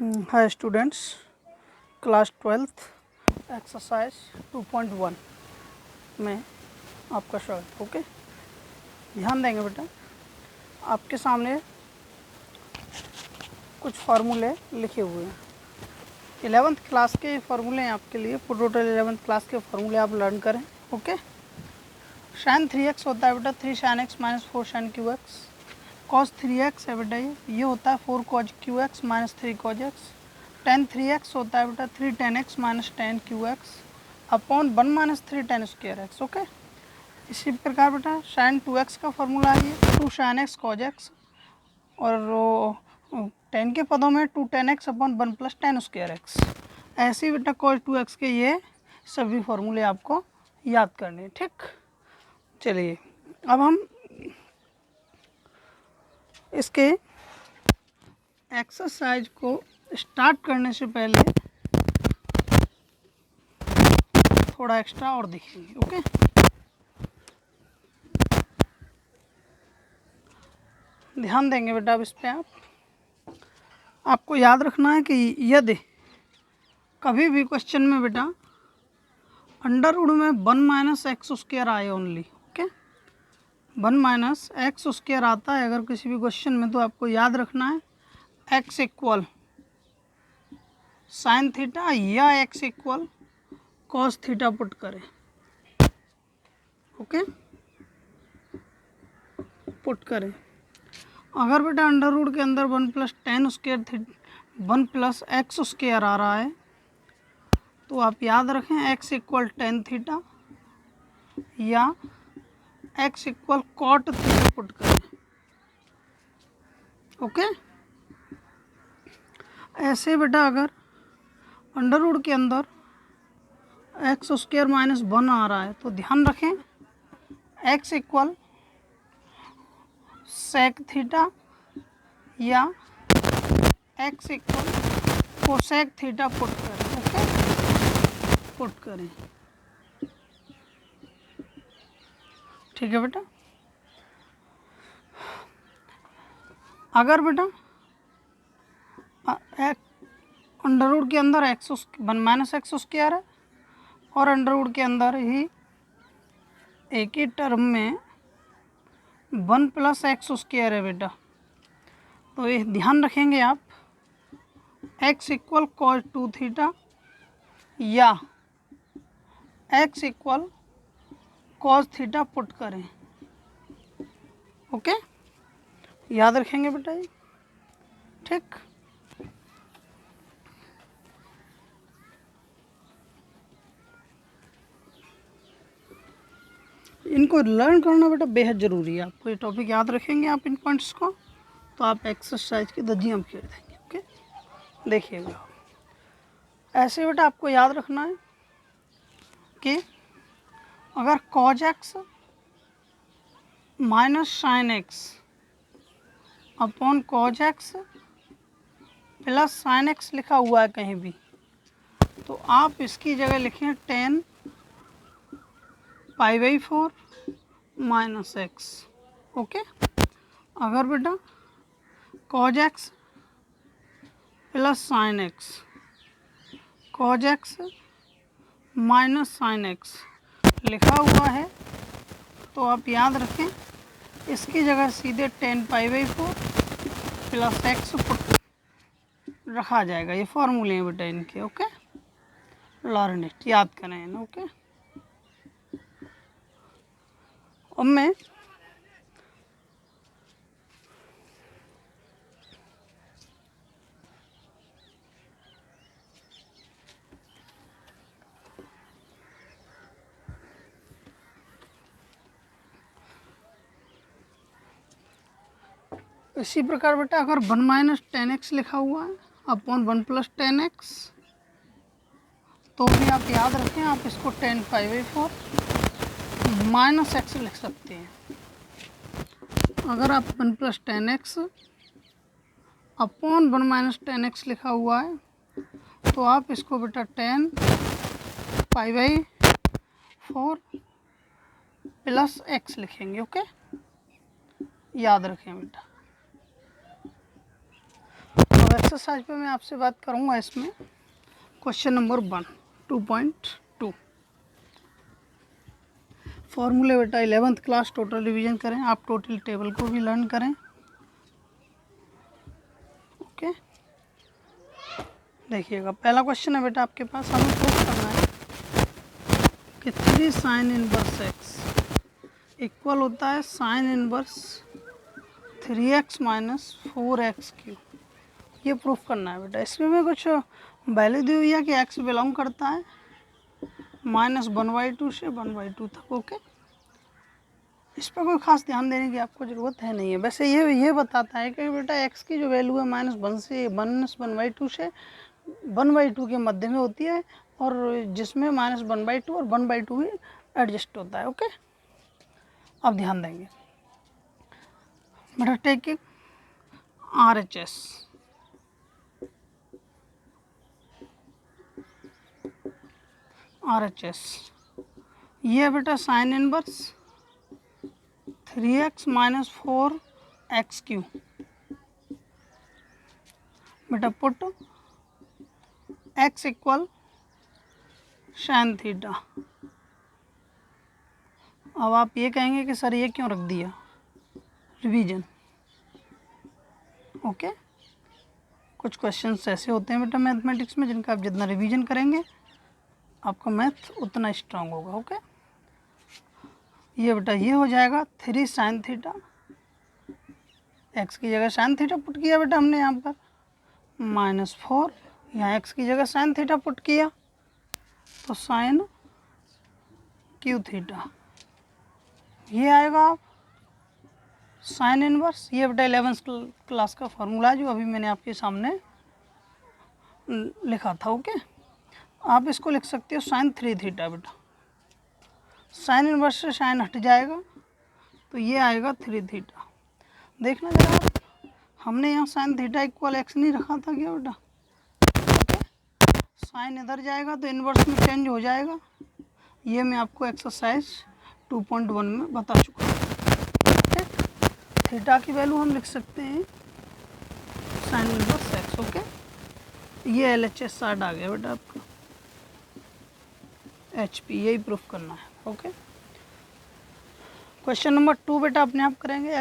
Hi students, class 12th exercise 2.1 में आपका स्वागत। ओके, ध्यान देंगे बेटा। आपके सामने कुछ फार्मूले लिखे हुए हैं। 11th क्लास के फार्मूले हैं आपके लिए। टोटल 11th क्लास के फार्मूले आप लर्न करें। ओके, साइन 3x होता है बेटा 3 sin x minus 4 sin qx। cos 3x है बेटा, ये होता है 4 cos qx minus 3 cos x। tan 3x होता है बेटा 3 tan x minus tan qx upon 1 minus 3 tan square x। Okay, इसी प्रकार बेटा sin 2x का फॉर्मूला है ये 2 sin x cos x, और tan के पदों में 2 tan x upon 1 plus tan square x। ऐसे ही बेटा cos 2x के ये सभी फॉर्मूले आपको याद करने। ठीक, चलिए अब हम इसके एक्सरसाइज को स्टार्ट करने से पहले थोड़ा एक्स्ट्रा और देखेंगे। ओके, ध्यान देंगे बेटा। अब इस पे आपको याद रखना है कि यदि कभी भी क्वेश्चन में बेटा अंडर रूट में 1 माइनस एक्स स्क्वायर आए only, okay, 1 minus x square आता है अगर किसी भी क्वेश्चन में, तो आपको याद रखना है एक्स इक्वल साइन थीटा या x equal cos theta put करें। ओके, पुट करें। अगर बेटा अंडर रूट के अंदर 1 plus tan square 1 plus x square आ रहा है, तो आप याद रखें एक्स इक्वल टेन थीटा या x equal cot theta put करें। ओके, ऐसे बेटा अगर अंडर रूट के अंदर एक्स स्क्वायर माइनस 1 आ रहा है, तो ध्यान रखें एक्स इक्वल सेक थीटा या x equal cosec theta put करें। ओके, पुट करें। ठीक है बेटा। अगर बेटा अंडर रूट के अंदर एक्स 1 माइनस एक्स स्क्वायर है और अंडर रूट के अंदर ही एक ही टर्म में 1 प्लस एक्स स्क्वायर है बेटा, तो ये ध्यान रखेंगे आप एक्स इक्वल कॉस 2 थीटा या x equal cos theta put करें। ओके, याद रखेंगे बेटा ये। ठीक, इनको लर्न करना बेटा बेहद ज़रूरी है। आपको ये टॉपिक याद रखेंगे आप इन पॉइंट्स को, तो आप एक्सरसाइज की धज्जियाँ फेर देंगे। ओके, देखिएगा ऐसे बेटा आपको याद रखना है कि अगर cos x minus sine x upon cos x plus sine x लिखा हुआ है कहीं भी, तो आप इसकी जगह लिखें ten pi by 4 minus x. Okay, अगर बेटा cos x plus sine x, cos x minus sine x लिखा हुआ है, तो आप याद रखें इसकी जगह सीधे 10 pi by 4 plus x put रखा जाएगा। ये फॉर्मूले हैं बेटा इनके। ओके, लर्न इट, याद करें ना। ओके, अब मैं इसी प्रकार बेटा अगर 1 माइनस टेन एक्स लिखा हुआ है अपॉन 1 प्लस टेन एक्स, तो भी आप याद रखें आप इसको 10 पाई बाई 4 माइनस एक्स लिख सकते हैं। अगर आप 1 plus ten x upon 1 minus ten x लिखा हुआ है, तो आप इसको बेटा 10 पाई बाई 4 प्लस एक्स लिखेंगे। ओके, याद रखें बेटा। तो एक्सरसाइज पे मैं आपसे बात करूँगा इसमें। क्वेश्चन नंबर 1 2.2 फॉर्मूले बेटा 11th क्लास टोटल रिवीजन करें, आप टोटल टेबल को भी लर्न करें। ओके, देखिएगा पहला क्वेश्चन है बेटा आपके पास, हमें प्रूफ करना है कि 3 साइन इनवर्स एक्स इक्वल होता है sign inverse 3x minus 4x Q. ये प्रूफ करना है बेटा। इसमें मैं कुछ वैल्यू दी हुई है कि x बिलोंग करता है -1/2 से 1/2 तक। ओके, इस पर कोई ख़ास ध्यान देने की आपको ज़रूरत है नहीं है। वैसे ये बताता है कि बेटा x की जो वैल्यू है -1 से -1/2 से 1/2 के मध्य में होती है, और जिसमें -1/2 और 1/2 भी एडजस्ट होता है। ओके, अब ध्यान देंगे बेटा। टेकिंग RHS, ये है बेटा sine inverse 3x minus 4x cube. बेटा put x equal sine theta. अब आप ये कहेंगे कि सर ये क्यों रख दिया, रिवीजन। ओके, कुछ क्वेश्चंस ऐसे होते हैं बेटा मैथमेटिक्स में जिनका आप जितना रिवीजन करेंगे आपका मैथ उतना स्ट्रांग होगा। ओके, ये बेटा ये हो जाएगा 3 साइन थीटा, एक्स की जगह साइन थीटा पुट किया बेटा हमने यहाँ पर, -4, यहाँ एक्स की जगह साइन थीटा पुट किया तो साइन क्यू थीटा। ये आएगा आप साइन इनवर्स, ये बेटा 11th क्लास का फार्मूला जो अभी मैंने आपके सामने लिखा था। ओके, आप इसको लिख सकते हो साइन 3 थीटा। बेटा साइन इनवर्स से साइन हट जाएगा तो ये आएगा 3 थीटा। देखना जरा आप, हमने यहाँ साइन थीटा इक्वल एक्स नहीं रखा था क्या बेटा। ओके, साइन इधर जाएगा तो इनवर्स में चेंज हो जाएगा। ये मैं आपको एक्सरसाइज 2.1 में बता चुका हूँ। थीटा की वैल्यू हम लिख सकते हैं साइन इनवर्स एक्स। ओके, ये LHS चार्ट आ गया बेटा आपका, HP, यही प्रूफ करना है। ओके, क्वेश्चन नंबर 2 बेटा अपने आप करेंगे।